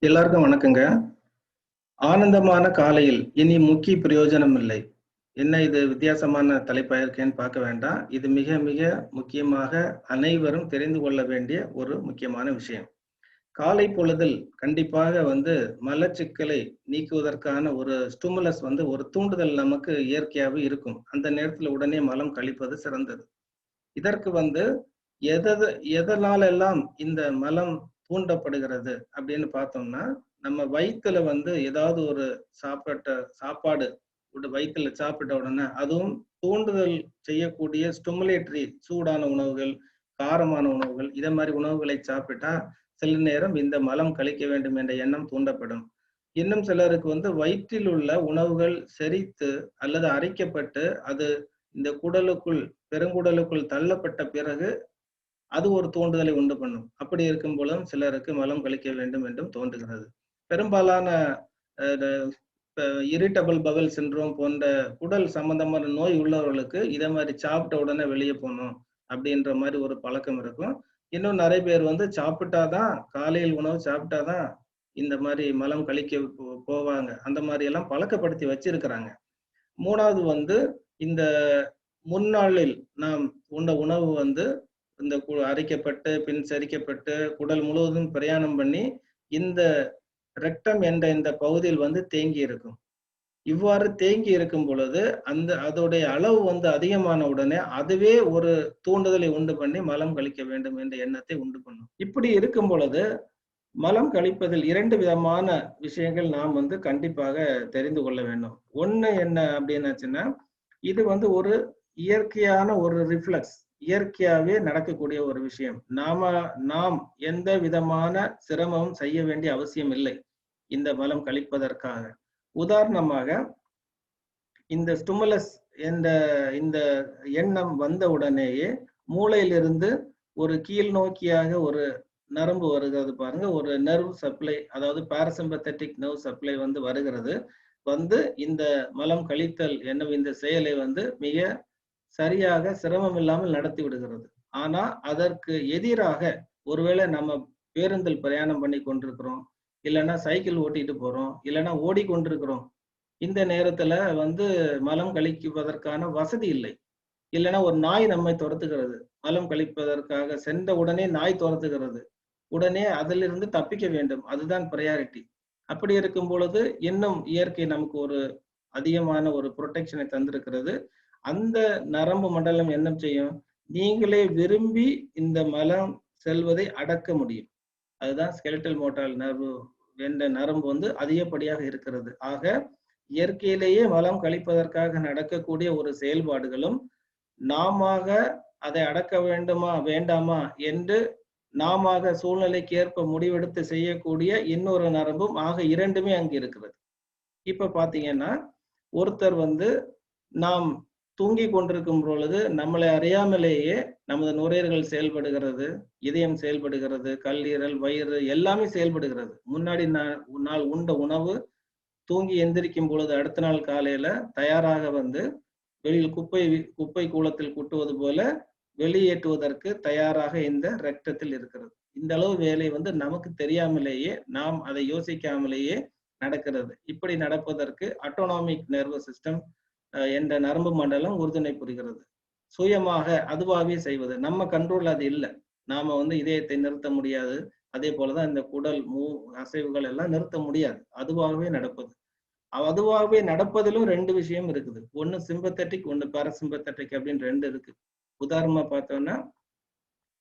எல்லாருக்கும் வணக்கங்க. ஆனந்தமான காலையில் இனி முக்கிய பிரயோஜனம் இல்லை. என்ன இது வித்தியாசமான தலைப்பா இருக்கேன்னு பார்க்க வேண்டாம். இது மிக மிக முக்கியமாக அனைவரும் தெரிந்து கொள்ள வேண்டிய ஒரு முக்கியமான விஷயம். காலை பொழுதில் கண்டிப்பாக மலச்சிக்கலை நீக்குவதற்கான ஒரு ஸ்டிமுலஸ் ஒரு தூண்டுதல் நமக்கு இயற்கையாவே இருக்கும். அந்த நேரத்துல உடனே மலம் கழிப்பது சிறந்தது. இதற்கு எதது எதனாலெல்லாம் இந்த மலம் தூண்டப்படுகிறது அப்படின்னு பார்த்தோம்னா, நம்ம வயித்துல ஏதாவது ஒரு சாப்பாடு வயித்துல சாப்பிட்ட உடனே அதுவும் தூண்டுதல் செய்யக்கூடிய ஸ்டிமுலேட்டரி சூடான உணவுகள், காரமான உணவுகள் இத மாரி உணவுகளை சாப்பிட்டா சில நேரம் இந்த மலம் கழிக்க வேண்டும் என்ற எண்ணம் தூண்டப்படும். இன்னும் சிலருக்கு வயிற்றில் உள்ள உணவுகள் செரித்து அல்லது அரைக்கப்பட்டு அது இந்த பெருங்குடலுக்குள் தள்ளப்பட்ட பிறகு அது ஒரு தூண்டுதலை உண்டு பண்ணும். அப்படி இருக்கும் பொழுதும் சிலருக்கு மலம் கழிக்க வேண்டும் என்றும் தோன்றுகிறது. பெரும்பாலான இரிட்டபிள் பவல் சிண்ட்ரோம் போன்ற குடல் சம்பந்தமான நோய் உள்ளவர்களுக்கு இதை மாதிரி சாப்பிட்ட உடனே வெளியே போகணும் அப்படின்ற மாதிரி ஒரு பழக்கம் இருக்கும். இன்னும் நிறைய பேர் சாப்பிட்டாதான் காலையில் உணவு சாப்பிட்டாதான் இந்த மாதிரி மலம் கழிக்க போவாங்க. அந்த மாதிரி எல்லாம் பழக்கப்படுத்தி வச்சிருக்கிறாங்க. மூணாவது இந்த முன்னாளில் நாம் உண்ட உணவு இந்த அரைக்கப்பட்டு பின் செரிக்கப்பட்டு குடல் முழுவதும் பிரயாணம் பண்ணி இந்த ரெக்டம் என்ற இந்த பகுதியில் தேங்கி இருக்கும். இவ்வாறு தேங்கி இருக்கும் பொழுது அதோடைய அளவு அதிகமான உடனே அதுவே ஒரு தூண்டுதலை உண்டு பண்ணி மலம் கழிக்க வேண்டும் என்ற எண்ணத்தை உண்டு பண்ணும். இப்படி இருக்கும் பொழுது மலம் கழிப்பதில் 2 விதமான விஷயங்கள் நாம் கண்டிப்பாக தெரிந்து கொள்ள வேண்டும். ஒண்ணு என்ன அப்படின்னாச்சுன்னா, இது ஒரு இயற்கையான ஒரு ரிஃப்ளெக்ஸ், இயற்கையாவே நடக்கக்கூடிய ஒரு விஷயம். நாம் எந்த விதமான சிரமமும் செய்ய வேண்டிய அவசியம் இல்லை இந்த மலம் கழிப்பதற்காக. உதாரணமாக இந்த ஸ்டிமுலஸ் என்ற இந்த எண்ணம் வந்த உடனேயே மூளையிலிருந்து ஒரு கீழ் நோக்கியாக ஒரு நரம்பு வருகிறது பாருங்க, ஒரு நர்வ் சப்ளை, அதாவது பாராசிம்பத்தட்டிக் நர்வ் சப்ளை வருகிறது. இந்த மலம் கழித்தல் என்னும் இந்த செயலை மிக சரியாக சிரமம் இல்லாமல் நடத்தி விடுகிறது. ஆனா அதற்கு எதிராக ஒருவேளை நம்ம பேருந்தில் பிரயாணம் பண்ணி கொண்டிருக்கிறோம், இல்லைன்னா சைக்கிள் ஓட்டிட்டு போறோம், இல்லைன்னா ஓடிக்கொண்டிருக்கிறோம். இந்த நேரத்துல மலம் கழிப்பதற்கான வசதி இல்லை. இல்லைன்னா ஒரு நாய் நம்மை துரத்துகிறது, மலம் கழிப்பதற்காக சென்ற உடனே நாய் துரத்துகிறது, உடனே அதிலிருந்து தப்பிக்க வேண்டும், அதுதான் ப்ரையாரிட்டி. அப்படி இருக்கும் பொழுது இன்னும் இயற்கை நமக்கு ஒரு அதிகமான ஒரு ப்ரொடெக்ஷனை தந்திருக்கிறது. அந்த நரம்பு மண்டலம் என்ன செய்யும், நீங்களே விரும்பி இந்த மலம் செல்வதை அடக்க முடியும். அதுதான் ஸ்கெலிட்டல் மோட்டார் நர்வு என்ற நரம்பு அதிகப்படியாக இருக்கிறது. ஆக இயற்கையிலேயே மலம் கழிப்பதற்காக நடக்கக்கூடிய ஒரு செயல்பாடுகளும் நாம அதை அடக்க வேண்டுமா வேண்டாமா என்று நாம சூழ்நிலைக்கு ஏற்ப முடிவெடுத்து செய்யக்கூடிய இன்னொரு நரம்பும், ஆக 2மே அங்கு இருக்கிறது. இப்ப பாத்தீங்கன்னா ஒருத்தர் நாம் தூங்கி கொண்டிருக்கும் பொழுது நம்மளை அறியாமலேயே நமது நுரையீரல் செயல்படுகிறது, இதயம் செயல்படுகிறது, கல்லீரல், வயிறு எல்லாமே செயல்படுகிறது. முன்னாடி நாள் உண்ட உணவு தூங்கி எந்திரிக்கும் பொழுது அடுத்த நாள் காலையில தயாராக வெளியில் குப்பை கூளத்தில் கூட்டுவது போல வெளியேற்றுவதற்கு தயாராக இந்த ரத்தத்தில் இருக்கிறது. இந்த அளவு வேலை நமக்கு தெரியாமலேயே, நாம் அதை யோசிக்காமலேயே நடக்கிறது. இப்படி நடப்பதற்கு ஆட்டோனாமிக் நர்வஸ் சிஸ்டம் என்ற நரம்பு மண்டலம் உறுதுணை புரிகிறது. சுயமாக அதுவாகவே செய்வது, நம்ம கண்ட்ரோல் அது இல்லை. நாம இதயத்தை நிறுத்த முடியாது, அதே போலதான் இந்த குடல் அசைவுகள் எல்லாம் நிறுத்த முடியாது, அதுவாகவே நடப்பது. அதுவாகவே நடப்பதிலும் 2 விஷயம் இருக்குது. ஒண்ணு சிம்பத்தட்டிக், ஒண்ணு பாராசிம்பத்தட்டிக் அப்படின்னு 2 இருக்கு. உதாரணமா பார்த்தோம்னா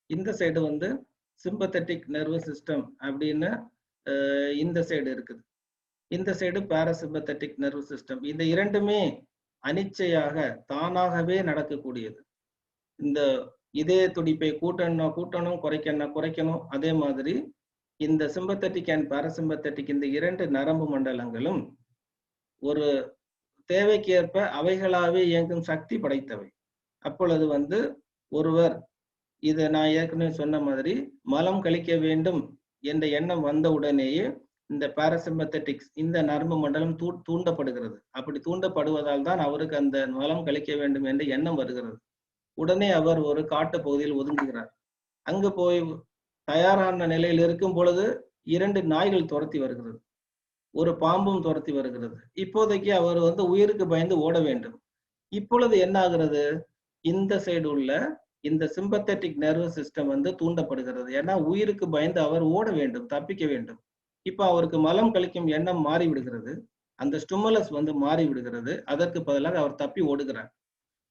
இந்த சைடு சிம்பத்தட்டிக் நர்வஸ் சிஸ்டம் அப்படின்னு இந்த சைடு இருக்குது, இந்த சைடு பாராசிம்பத்தட்டிக் நர்வஸ் சிஸ்டம். இந்த 2மே அனிச்சையாக தானாகவே நடக்கக்கூடியது. இந்த இதய துடிப்பை கூட்டணும், குறைக்கணும். அதே மாதிரி இந்த சிம்பத்தட்டிக் அண்ட் பாராசிம்பத்தட்டிக் இந்த 2 நரம்பு மண்டலங்களும் ஒரு தேவைக்கேற்ப அவைகளாவே இயங்கும் சக்தி படைத்தவை. அப்பொழுது ஒருவர் இதை நான் ஏற்கனவே சொன்ன மாதிரி மலம் கழிக்க வேண்டும் என்ற எண்ணம் வந்த உடனேயே இந்த பாராசிம்பத்தட்டிக்ஸ் இந்த நரம்பு மண்டலம் தூண்டப்படுகிறது. அப்படி தூண்டப்படுவதால் தான் அவருக்கு அந்த மலம் கழிக்க வேண்டும் என்ற எண்ணம் வருகிறது. உடனே அவர் ஒரு காட்டு பகுதியில் ஒதுங்குகிறார். அங்கு போய் தயாரான நிலையில் இருக்கும் பொழுது 2 நாய்கள் துரத்தி வருகிறது. ஒரு பாம்பும் துரத்தி வருகிறது. இப்போதைக்கு அவர் வந்து உயிருக்கு பயந்து ஓட வேண்டும். இப்பொழுது என்ன ஆகிறது? இந்த சைடு உள்ள இந்த சிம்பத்தெட்டிக் நர்வஸ் சிஸ்டம் வந்து தூண்டப்படுகிறது. ஏன்னா உயிருக்கு பயந்து அவர் ஓட வேண்டும், தப்பிக்க வேண்டும். இப்ப அவருக்கு மலம் கழிக்கும் எண்ணம் மாறி விடுகிறது. அந்த ஸ்டிமுலஸ் வந்து மாறி விடுகிறது. அதற்கு பதிலாக அவர் தப்பி ஓடுகிறார்.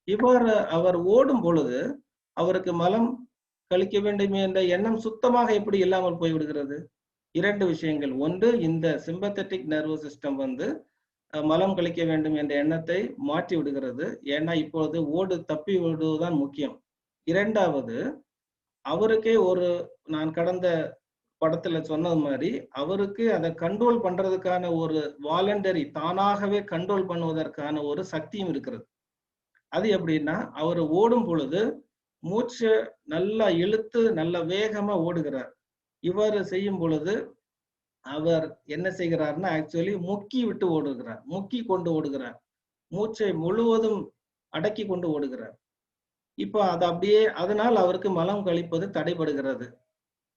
இவ்வாறு அவர் ஓடும் பொழுது அவருக்கு மலம் கழிக்க வேண்டும் என்ற எண்ணம் சுத்தமாக எப்படி இல்லாமல் போய்விடுகிறது? 2 விஷயங்கள். ஒன்று, இந்த சிம்பத்தெட்டிக் நர்வஸ் சிஸ்டம் வந்து மலம் கழிக்க வேண்டும் என்ற எண்ணத்தை மாற்றி விடுகிறது. ஏன்னா இப்பொழுது தப்பி விடுவதுதான் முக்கியம். 2வது, அவருக்கே நான் கடந்த படத்துல சொன்னது மாதிரி அவருக்கு அதை கண்ட்ரோல் பண்றதுக்கான ஒரு வாலண்டரி, தானாகவே கண்ட்ரோல் பண்ணுவதற்கான ஒரு சக்தியும் இருக்கிறது. அது எப்படின்னா, அவர் ஓடும் பொழுது மூச்சை நல்லா இழுத்து நல்ல வேகமா ஓடுகிறார். இவ்வாறு செய்யும் பொழுது அவர் என்ன செய்கிறார்னா, ஆக்சுவலி முக்கி விட்டு ஓடுகிறார், முக்கி கொண்டு ஓடுகிறார், மூச்சை முழுவதும் அடக்கி கொண்டு ஓடுகிறார். இப்ப அது அப்படியே, அதனால் அவருக்கு மலம் கழிப்பது தடைபடுகிறது.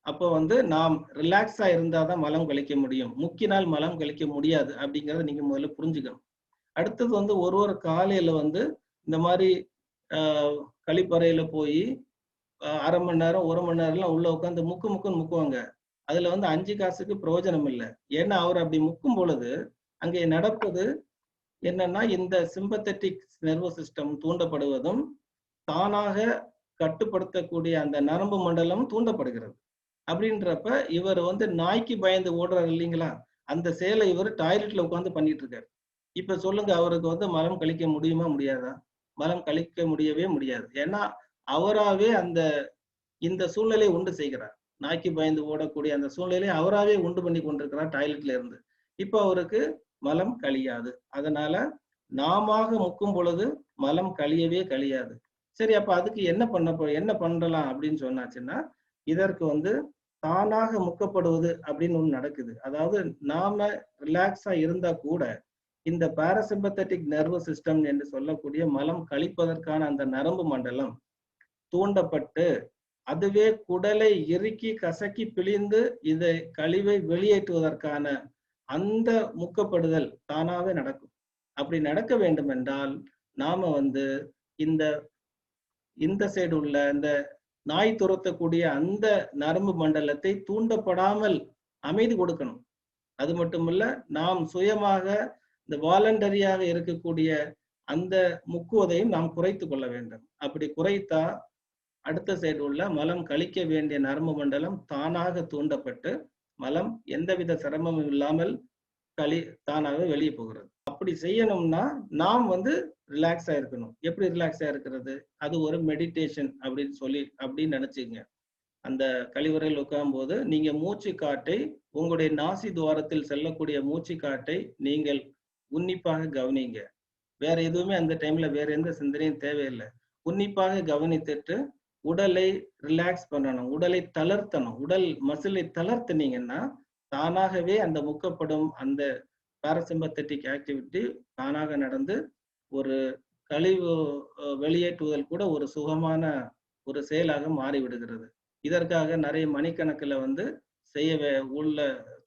அப்போ வந்து நாம் ரிலாக்ஸா இருந்தாதான் மலம் கழிக்க முடியும், முக்கினால் மலம் கழிக்க முடியாது அப்படிங்கறத நீங்க முதல்ல புரிஞ்சுக்கணும். அடுத்தது வந்து ஒரு காலையில வந்து இந்த மாதிரி கழிப்பறையில போய் அரை மணி நேரம் 1 மணி நேரம்லாம் உள்ள உட்காந்து முக்குன்னு முக்குவாங்க. அதுல வந்து 5 காசுக்கு பிரயோஜனம் இல்லை. ஏன்னா அவர் அப்படி முக்கும் பொழுது அங்கே நடப்பது என்னன்னா, இந்த சிம்பத்தெட்டிக் நர்வஸ் சிஸ்டம் தூண்டப்படுவதும் தானாக கட்டுப்படுத்தக்கூடிய அந்த நரம்பு மண்டலம் தூண்டப்படுகிறது. அப்படின்றப்ப இவர் வந்து நாய்க்கு பயந்து ஓடுறாரு இல்லைங்களா, அந்த செயலை இவர் டாய்லெட்ல உட்கார்ந்து பண்ணிட்டு இருக்காரு. இப்ப சொல்லுங்க, அவருக்கு வந்து மலம் கழிக்க முடியுமா முடியாதா? மலம் கழிக்க முடியவே முடியாது. ஏன்னா அவராவே இந்த சூழ்நிலையை உண்டு செய்கிறார். நாய்க்கு பயந்து ஓடக்கூடிய அந்த சூழ்நிலையை அவராவே உண்டு பண்ணி கொண்டிருக்கிறார் டாய்லெட்ல இருந்து. இப்ப அவருக்கு மலம் கழியாது. அதனால நாமாக முக்கும் பொழுது மலம் கழியவே கழியாது. சரி, அப்ப அதுக்கு என்ன பண்ணலாம் அப்படின்னு சொன்னாச்சுன்னா, இதற்கு வந்து தானாக முக்கப்படுவது அப்படின்னு ஒண்ணு நடக்குது. அதாவது நாம ரிலாக்ஸா இருந்தா கூட இந்த பாராசிம்பத்தட்டிக் நர்வஸ் சிஸ்டம் என்று சொல்லக்கூடிய மலம் கழிப்பதற்கான அந்த நரம்பு மண்டலம் தூண்டப்பட்டு அதுவே குடலை இறுக்கி கசக்கி பிழிந்து இதை கழிவை வெளியேற்றுவதற்கான அந்த முக்கப்படுதல் தானாவே நடக்கும். அப்படி நடக்க வேண்டும் என்றால் நாம வந்து இந்த இந்த சைடு உள்ள இந்த நாய் துரத்தக்கூடிய அந்த நரம்பு மண்டலத்தை தூண்டப்படாமல் அமைதி கொடுக்கணும். அது மட்டுமல்ல, நாம் சுயமாக இந்த வாலண்டரியாக இருக்கக்கூடிய அந்த முக்குவதையும் நாம் குறைத்து கொள்ள வேண்டும். அப்படி குறைத்தா அடுத்த சைடு உள்ள மலம் கழிக்க வேண்டிய நரம்பு மண்டலம் தானாக தூண்டப்பட்டு மலம் எந்தவித சிரமமும் இல்லாமல் தானாக வெளியே போகிறது. அப்படி செய்யணும்னா நாம் வந்து ரிலாக்ஸா இருக்கணும். எப்படி ரிலாக்ஸா இருக்கிறது? அது ஒரு மெடிடேஷன் அப்படின்னு நினைச்சுங்க. அந்த கழிவறையில் உட்காரும் போது நீங்க மூச்சு காட்டை, உங்களுடைய நாசி துவாரத்தில் செல்லக்கூடிய மூச்சு காட்டை நீங்கள் உன்னிப்பாக கவனிங்க. வேற எதுவுமே அந்த டைம்ல வேற எந்த சிந்தனையும் தேவையில்லை. உன்னிப்பாக கவனித்துட்டு உடலை ரிலாக்ஸ் பண்ணணும், உடலை தளர்த்தணும். உடல் மசிலை தளர்த்தினீங்கன்னா தானாகவே அந்த முக்கப்படும் அந்த பாராசிம்பத்தட்டிக் ஆக்டிவிட்டி தானாக நடந்து ஒரு கழிவு வெளியேற்றுவதில் கூட ஒரு சுகமான ஒரு செயலாக மாறிவிடுகிறது. இதற்காக நிறைய மணிக்கணக்கில் வந்து உள்ள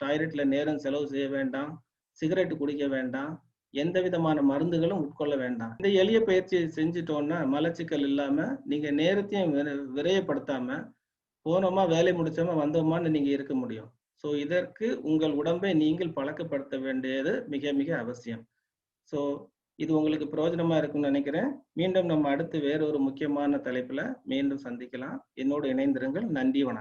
டாய்லெட்ல நேரம் செலவு செய்ய வேண்டாம், சிகரெட் குடிக்க வேண்டாம், எந்த விதமான மருந்துகளும் உட்கொள்ள வேண்டாம். இந்த எளிய பயிற்சியை செஞ்சுட்டோம்னா மலச்சிக்கல் இல்லாம நீங்க நேரத்தையும் விரயப்படுத்தாம போனோமா வேலை முடிச்சோமா வந்தோமான்னு நீங்க இருக்க முடியும். ஸோ இதற்கு உங்கள் உடம்பை நீங்கள் பழக்கப்படுத்த வேண்டியது மிக மிக அவசியம். ஸோ இது உங்களுக்கு பிரயோஜனமா இருக்கும்னு நினைக்கிறேன். மீண்டும் நம்ம அடுத்து வேறொரு முக்கியமான தலைப்புல மீண்டும் சந்திக்கலாம். என்னோடு இணைந்திருங்கள். நன்றி, வணக்கம்.